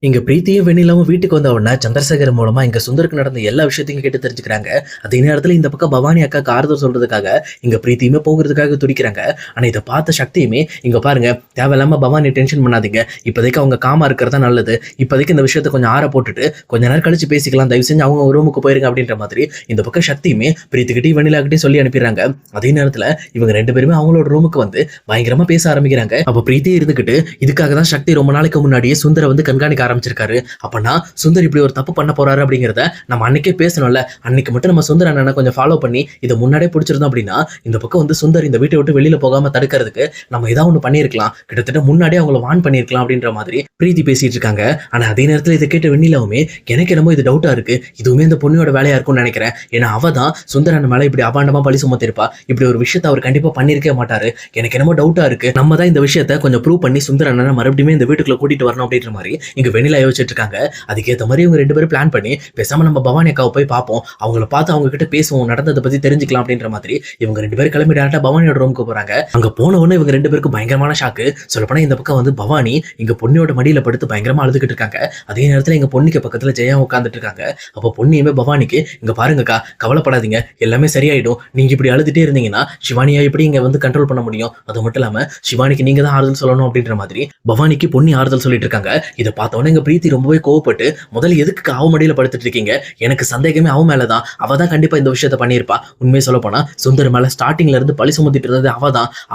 இங்க பிரீத்தியும் வெண்ணிலாவும் வீட்டுக்கு வந்த உடனே சந்திரசேகர் மூலமா இங்க சுந்தருக்கு நடந்த எல்லா விஷயத்தையும் கேட்டு தெரிஞ்சுக்கிறாங்க. அதே நேரத்துல இந்த பக்கம் பவானி அக்காக்கு ஆறுதல் சொல்றதுக்காக இங்க பிரீத்தியுமே போகிறதுக்காக துடிக்கிறாங்க. ஆனா இதை பார்த்த சக்தியுமே இங்க பாருங்க, தேவையில்லாம பவானி டென்ஷன் பண்ணாதீங்க, இப்போதைக்கு அவங்க காமா இருக்கிறதா நல்லது, இப்போதைக்கு இந்த விஷயத்த கொஞ்சம் ஆற போட்டுட்டு கொஞ்ச நேரம் கழிச்சு பேசிக்கலாம், தயவு செஞ்சு அவங்க ரூமுக்கு போயிருங்க அப்படின்ற மாதிரி இந்த பக்கம் சக்தியுமே பிரீத்திக்கிட்டையும் வெண்ணிலாக்கிட்டையும் சொல்லி அனுப்பிடுறாங்க. அதே நேரத்துல இவங்க ரெண்டு பேருமே அவங்களோட ரூமுக்கு வந்து பயங்கரமா பேச ஆரம்பிக்கிறாங்க. அப்ப பிரீத்தி இருந்துகிட்டு இதுக்காக தான் சக்தி ரொம்ப நாளைக்கு முன்னாடியே சுந்தரை வந்து கண்காணிக்க ஆரம்பிச்சிருக்காரு. அப்பனா சுந்தர் இப்படி ஒரு தப்பு பண்ண போறாரு அப்படிங்கிறத நம்ம அன்னைக்கே பேசணும்ல, அன்னைக்கு மட்டும் நம்ம சுந்தர் அண்ணனை கொஞ்சம் ஃபாலோ பண்ணி இதை முன்னாடியே பிடிச்சிருந்தோம் அப்படின்னா இந்த பக்கம் வந்து சுந்தர் இந்த வீட்டை விட்டு வெளியில போகாம தடுக்கிறதுக்கு நம்ம ஏதாவது ஒன்று பண்ணியிருக்கலாம், கிட்டத்தட்ட முன்னாடியே அவங்கள வான் பண்ணியிருக்கலாம் அப்படின்ற மாதிரி பிரீத்தி பேசிட்டு இருக்காங்க. ஆனா அதே நேரத்தில் இதை கேட்ட வெண்ணிலாவுமே எனக்கு என்னமோ இது டவுட்டா இருக்கு, இதுவுமே இந்த பொண்ணியோட வேலையா இருக்கும்னு நினைக்கிறேன். ஏன்னா அவ தான் சுந்தர் அண்ணன் மேல இப்படி அபாண்டமா பழி சுமத்திருப்பா, இப்படி ஒரு விஷயத்தை அவர் கண்டிப்பா பண்ணிருக்கவே மாட்டாரு. எனக்கு என்னமோ டவுட்டா இருக்கு, நம்ம தான் இந்த விஷயத்தை கொஞ்சம் ப்ரூவ் பண்ணி சுந்தர் அண்ணனை மறுபடியும் இந்த வீட்டுக்குள்ள கூட்டிட்டு வரணும் அப்படின்ற மாதிரி இங்க வெண்ணிலா யோசிச்சுட்டு இருக்காங்க. அதுக்கேற்ற மாதிரி இவங்க ரெண்டு பேரும் பிளான் பண்ணி பேசாம நம்ம பவானி அக்காவை போய் பார்ப்போம், அவங்கள பார்த்து அவங்க கிட்ட பேசுவோம், நடந்ததை பத்தி தெரிஞ்சுக்கலாம் அப்படின்ற மாதிரி இவங்க ரெண்டு பேரும் கிளம்பி டேரக்டா பவானியோட ரூமுக்கு போறாங்க. அங்க போன உடனே இவங்க ரெண்டு பேருக்கு பயங்கரமான ஷாக்கு. சொல்லப்போனா இந்த பக்கம் வந்து பவானி இங்க பொண்ணியோட மடியில படுத்து பயங்கரமா அழுதுகிட்டு இருக்காங்க. அதே நேரத்துல எங்க பொண்ணுக்கு பக்கத்துல ஜெயா உட்காந்துட்டு இருக்காங்க. அப்போ பொண்ணியுமே பவானிக்கு இங்க பாருங்கக்கா, கவலைப்படாதீங்க, எல்லாமே சரியாயிடும், நீங்க இப்படி அழுதுட்டே இருந்தீங்கன்னா சிவானியா எப்படி இங்க வந்து கண்ட்ரோல் பண்ண முடியும், அது மட்டும் இல்லாம சிவானிக்கு நீங்க தான் ஆறுதல் சொல்லணும் அப்படின்ற மாதிரி பவானிக்கு பொண்ணி ஆறுதல் சொல்லிட்டு இருக்காங்க. இதை பார்த்தோன்னே எங்க பிரீத்தி ரொம்பவே கோவப்பட்டு, முதல்ல எதுக்கு அவ மடியில படுத்துட்டு இருக்கீங்க, எனக்கு சந்தேகமே அவ மேலதான், அவ தான் கண்டிப்பா இந்த விஷயத்த பண்ணியிருப்பா, உண்மையை சொல்ல போனா சுந்தர் மேல ஸ்டார்டிங்ல இருந்து பழி சுமத்திட்டு இருந்தது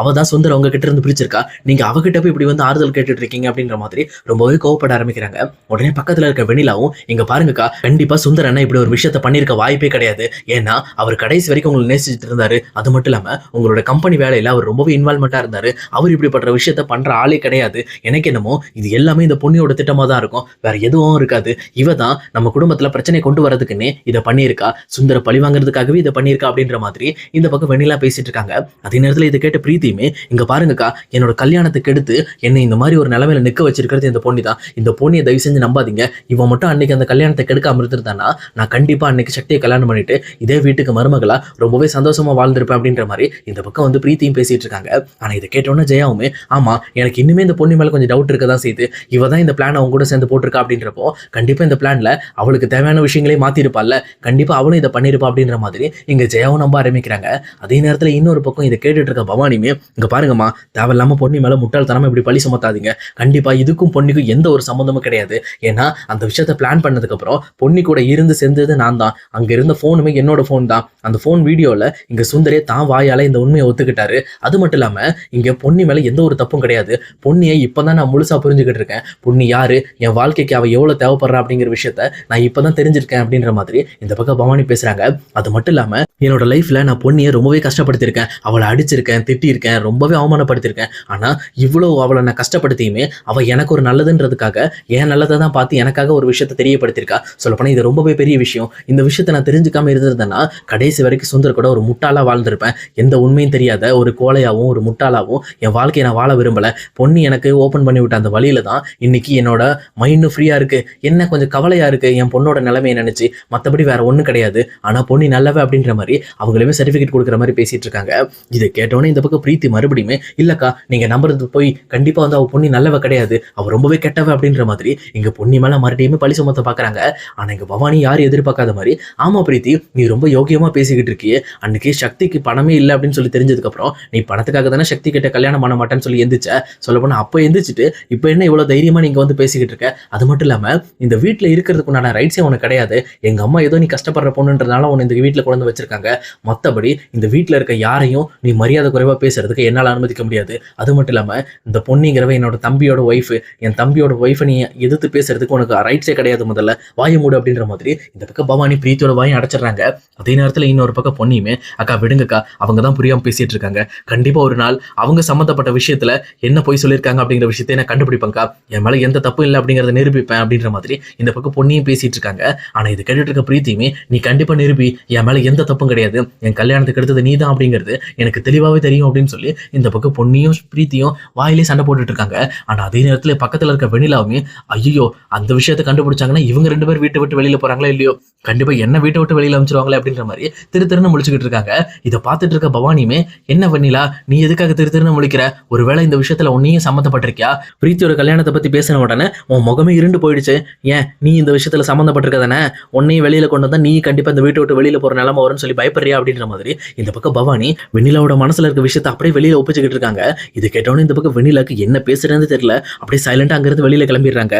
அவதான் சுந்தர் அவங்க கிட்ட இருந்து பிடிச்சிருக்கா, நீங்க அவகிட்ட போய் இப்படி வந்து ஆறுதல் கேட்டுட்டு இருக்கீங்க அப்படின்ற மாதிரி ரொம்பவே கோவப்பட ஆரம்பிக்கிறாங்க. உடனே பக்கத்துல இருக்க வெண்ணிலாவும் இங்க பாருங்கக்கா, கண்டிப்பா சுந்தர் அண்ணா இப்படி ஒரு விஷயத்த பண்ணிருக்க வாய்ப்பே கிடையாது, ஏன்னா அவர் கடைசி வரைக்கும் உங்களை நேசிச்சுட்டு இருந்தாரு, அது மட்டும் இல்லாம உங்களோட கம்பெனி வேலையில அவர் ரொம்பவே இன்வால்மெண்டா இருந்தாரு, அவர் இப்படிப்பட்ட விஷயத்த பண்ற ஆளே கிடையாது, எனக்கு என்னமோ இது எல்லாமே இந்த பொண்ணியோட திட்டமா தான் இருக்கும், வேற எதுவும் இருக்காது, இவ தான் நம்ம குடும்பத்துல பிரச்சனை கொண்டு வரதுக்குன்னே இதை பண்ணியிருக்கா, சுந்தர பழி வாங்குறதுக்காகவே இதை பண்ணியிருக்கா அப்படின்ற மாதிரி இந்த பக்கம் வெண்ணிலா பேசிட்டு இருக்காங்க. அதே நேரத்துல இதை கேட்ட பிரீத்தியுமே இங்க பாருங்கக்கா, என்னோட கல்யாணத்துக்கு எடுத்து என்னை இந்த மாதிரி ஒரு நிலைமையில நிக்க வச்சிருக்கிறது இந்த பொண்ணு தான், இந்த பொண்ணியை தயவு செஞ்சு நம்பாதீங்க, இவன் மட்டும் அன்னைக்கு அந்த கல்யாணத்தை கெடுக்காம இருந்திருந்தானா நான் கண்டிப்பா அன்னைக்கு சக்தியை கல்யாணம் பண்ணிட்டு இதே வீட்டுக்கு மருமகளா ரொம்பவே சந்தோஷமா வாழ்ந்திருப்பேன் அப்படின்ற மாதிரி இந்த பக்கம் வந்து பிரீத்தியும் பேசிட்டு இருக்காங்க. ஆனா இதை கேட்டோன்னே ஜெயாவுமே ஆமா, எனக்கு இன்னுமே இந்த பொண்ணு மேல கொஞ்சம் டவுட் இருக்கதான் செய்யுது, இவ தான் இந்த பிளான் அவங்க கூட சேர்ந்து போட்டிருக்கா அப்படின்றப்போ கண்டிப்பா இந்த பிளான்ல அவளுக்கு தேவையான விஷயங்களே மாத்திருப்பாள்ல, கண்டிப்பா அவளும் இதை பண்ணிருப்பா அப்படின்ற மாதிரி இங்க ஜெயாவும் நம்ப ஆரம்பிக்கிறாங்க. அதே நேரத்துல இன்னொரு பக்கம் இதை கேட்டுட்டு இருக்க பவானியுமே இங்க பாருங்கம்மா, தேவையில்லாம பொண்ணு மேல முட்டாள்தனமா இப்படி பழி சுமத்தாதீங்க, கண்டிப்பா இதுக்கும் பொண்ணுக்கும் எந்த ஒரு சம்பந்தமும் கிடையாது, ஏன்னா அந்த விஷயத்த பிளான் பண்ணதுக்கு அப்புறம் பொண்ணு கூட இருந்து செஞ்சது நான் தான், அங்க இருந்த போனுமே என்னோட போன் தான், அந்த போன் வீடியோல இங்க சுந்தரே தான் வாயால இந்த உண்மையை ஒத்துக்கிட்டாரு, அது மட்டும் இல்லாம இங்க பொண்ணு மேல எந்த ஒரு தப்பும் கிடையாது, பொண்ணியை இப்பதான் நான் முழுசா புரிஞ்சுக்கிட்டு இருக்கேன், பொண்ணு யாரு, என் வாழ்க்கைக்கு அவ எவ்வளவு தேவைப்படுறா அப்படிங்கிற விஷயத்த நான் இப்பதான் தெரிஞ்சிருக்கேன் அப்படின்ற மாதிரி இந்த பக்கம் பவானி பேசுறாங்க. அது மட்டும் இல்லாம என்னோட லைஃப்ல நான் பொண்ணியை ரொம்பவே கஷ்டப்படுத்திருக்கேன், அவளை அடிச்சிருக்கேன், திட்டிருக்கேன், ரொம்பவே அவமானப்படுத்திருக்கேன், ஆனா இவ்வளவு அவளை நான் கஷ்டப்படுத்தியுமே அவ எனக்கு ஒரு நல்லதுன்றதுக்காக என் நல்லதை தான் பார்த்து எனக்காக ஒரு விஷயத்த தெரியப்படுத்திருக்கா. சொல்லப்போனா இது ரொம்பவே பெரிய விஷயம், இந்த விஷயத்த நான் தெரிஞ்சுக்காம இருந்திருந்தேன்னா கடைசி வரைக்கும் சுந்தர் கூட ஒரு முட்டாளா வாழ்ந்திருப்பேன், எந்த உண்மையும் தெரியாத ஒரு கோழையாவும் ஒரு முட்டாளாவும் என் வாழ்க்கையை நான் வாழ விரும்பல, பொண்ணு எனக்கு ஓப்பன் பண்ணி விட்ட அந்த வழியில தான் இன்னைக்கு என்னோட மைண்டும் ஃப்ரீயா இருக்கு, என்ன கொஞ்சம் கவலையா இருக்கு என் பொண்ணோட நிலைமையை நினைச்சு, மற்றபடி வேற ஒன்றும் கிடையாது, ஆனா பொண்ணு நல்லவே அப்படின்ற மாதிரி அவங்களுமே சர்டிஃபிகேட் கொடுக்குற மாதிரி பேசிட்டு இருக்காங்க. இதை கேட்டோன்னே இந்த பக்கம் பிரீத்தி மறுபடியுமே இல்லக்கா, நீங்க நம்புறது போய் கண்டிப்பா வந்து அவ பொண்ணு நல்லவ கிடையாது, அவ ரொம்பவே கெட்டவ அப்படின்ற மாதிரி இங்க பொண்ணு மேல மறுபடியுமே பழி சுமத்த பாக்குறாங்க. ஆனா இங்க பவானி யாரும் எதிர்பார்க்காத மாதிரி ஆமா பிரீத்தி, நீ ரொம்ப யோகியமா பேசிக்கிட்டு இருக்கியே, அன்னைக்கு சக்திக்கு பணமே இல்லை அப்படின்னு சொல்லி தெரிஞ்சதுக்கு அப்புறம் நீ பணத்துக்காக தானே சக்தி கிட்ட கல்யாணம் பண்ண மாட்டேன்னு சொல்லி எந்திரிச்ச, சொல்ல போனா அப்ப எந்திரிச்சிட்டு இப்ப என்ன இவ்வளவு தைரியமா நீங்க வந்து பேசிக்கிட்டு இருக்க, அது மட்டும் இல்லாம இந்த வீட்டுல இருக்கிறதுக்கு உண்டான ரைட்ஸே உனக்கு கிடையாது, எங்க அம்மா ஏதோ நீ கஷ்டப்படுற பொண்ணுன்றதுனால உன்னை இந்த வீட்டுல கொண்டு வச்சிருக்காங்க, மற்றபடி இந்த வீட்டுல இருக்க யாரையும் நீ மரியாதை குறைவா பேசுறதுக்கு என்னால அனுமதிக்க முடியாது, அது மட்டும் இல்லாம இந்த பொண்ணுங்கிறவ என்னோட தம்பியோட ஒய்ஃப், என் தம்பியோட ஒய்ஃபை நீ எதிர்த்து பேசுறதுக்கு உனக்கு ரைட்ஸே கிடையாது, முதல்ல வாய மூடு அப்படின்ற மாதிரி இந்த பக்கம் பவானி பிரீத்தியோட வாயும் அடைச்சிடறாங்க. அதே நேரத்துல இன்னொரு பக்கம் பொண்ணியுமே அக்கா விடுங்கக்கா, அவங்க தான் புரியாம பேசிட்டு இருக்காங்க, கண்டிப்பா ஒரு நாள் அவங்க சம்பந்தப்பட்ட விஷயத்துல என்ன போய் சொல்லியிருக்காங்க அப்படிங்கிற விஷயத்தை நான் கண்டுபிடிப்பேன்க்கா, என் மேல எந்த தப்பு இல்லை அப்படிங்கறத நிரூபிப்பேன் அப்படின்ற மாதிரி இந்த பக்கம் பொண்ணியும் பேசிட்டு இருக்காங்க. ஆனா இது கேட்டுட்டு இருக்க பிரீத்தியுமே நீ கண்டிப்பா நிரூபி, என் மேல எந்த தப்பும் கிடையாது, என் கல்யாணத்துக்கு எடுத்தது நீ தான் அப்படிங்கிறது எனக்கு தெளிவாகவே தெரியும் அப்படின்னு சொல்லி இந்த பக்கம் பொண்ணியும் பிரீத்தியும் வாயிலே சண்டை போட்டுட்டு இருக்காங்க. ஆனா அதே நேரத்துல பக்கத்துல இருக்க வெண்ணிலாவுமே ஐயோ அந்த விஷயத்தை கண்டுபிடிச்சாங்கன்னா இவங்க ரெண்டு பேர் வீட்டை விட்டு வெளியில போறாங்களா இல்லையோ, கண்டிப்பா என்ன வீட்டை விட்டு வெளியில அமைச்சிருவாங்களே அப்படின்ற மாதிரி திருன்னு முழிச்சுக்கிட்டு இருக்காங்க. இதை பார்த்துட்டு இருக்க பவானியுமே என்ன வெண்ணிலா நீ எதுக்காக திருன்னு முழிக்கிற, ஒருவேளை இந்த விஷயத்துல உன்னையும் சம்மந்தப்பட்டிருக்கியா, பிரீத்தியோட கல்யாணத்தை பத்தி பேசின உடனே உன் உன் முகமே இருண்டு போயிடுச்சு. ஏன் நீ இந்த விஷயத்துல சம்மந்தப்பட்டிருக்க தானே? உன்னையும் வெளியில கொண்டு வந்தா நீ கண்டிப்பா இந்த வீட்டை விட்டு வெளியில போற நிலைமை வரும்னு சொல்லி பயப்படுறியா அப்படின்ற மாதிரி இந்த பக்கம் பவானி வெண்ணிலாவோட மனசுல இருக்க விஷயத்தை அப்படியே வெளியில ஒப்பிச்சுக்கிட்டு இருக்காங்க. இது கேட்டோன்னே இந்த பக்கம் வெண்ணிலாக்கு என்ன பேசுறதுன்னு தெரியல. அப்படியே சைலண்டா அங்கிருந்து வெளியில கிளம்பிடுறாங்க.